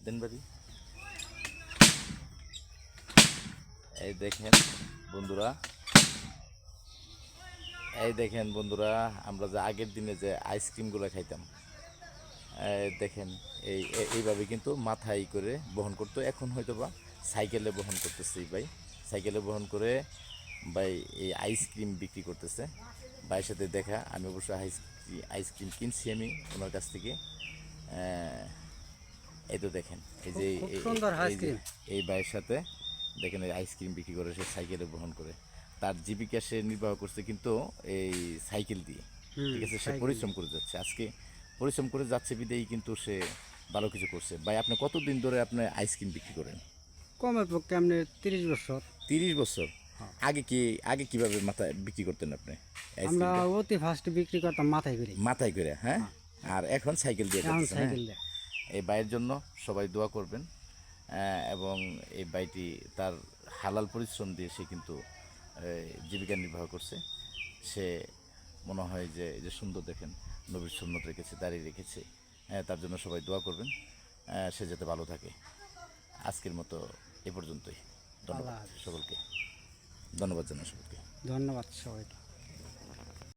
দেন বাড়ি। এই দেখেন বন্ধুরা, এই দেখেন বন্ধুরা, আমরা যে আগের দিনে যে আইসক্রিমগুলো খাইতাম, দেখেন এইভাবে কিন্তু মাথায় করে বহন করতো। এখন হয়তো বা সাইকেলে বহন করতেছে এই ভাই, সাইকেলে বহন করে ভাই এই আইসক্রিম বিক্রি করতেছে। ভাইয়ের সাথে দেখা, আমি অবশ্য আইসক্রিম কিনছি আমি ওনার কাছ থেকে। এই তো দেখেন, এই যে খুব সুন্দর এই যে আইসক্রিম। এই ভাইয়ের সাথে দেখেন এই আইসক্রিম বিক্রি করে, সে সাইকেলে বহন করে। তার জীবিকা সে নির্বাহ করছে কিন্তু এই সাইকেল দিয়ে। ঠিক আছে, সে সাইকেল পরিশ্রম করে যাচ্ছে, আজকে পরিশ্রম করে যাচ্ছে বিদেই কিন্তু সে ভালো কিছু করছে। ভাই আপনি কতদিন ধরে আপনি আইসক্রিম বিক্রি করেন? কমের পক্ষে আপনি 30 বছর। 30 বছর। আগে কিভাবে মাথায় বিক্রি করতেন আপনি আমরা আইসক্রিমটা? অতি ফার্স্ট বিক্রি করতাম মাথায় করে। মাথায় করে, হ্যাঁ। আর এখন সাইকেল দিয়ে এখন করতেছেন, হ্যাঁ। সাইকেল দেয়। এই ভাইয়ের জন্য সবাই দোয়া করবেন। এবং এই ভাইটি তার হালাল পরিশ্রম দিয়ে সে কিন্তু জীবিকা নির্বাহ করছে। সে মনে হয় যে এই যে সুন্দর দেখেন, নবীর সুন্নত রেখেছে, দাঁড়িয়ে রেখেছে। তার জন্য সবাই দোয়া করবেন, সে যাতে ভালো থাকে। আজকের মতো এ পর্যন্তই। আল্লাহ ধন্যবাদ হাফেজ। সকলকে, ধন্যবাদ জানাই সকলকে। ধন্যবাদ সবাইকে।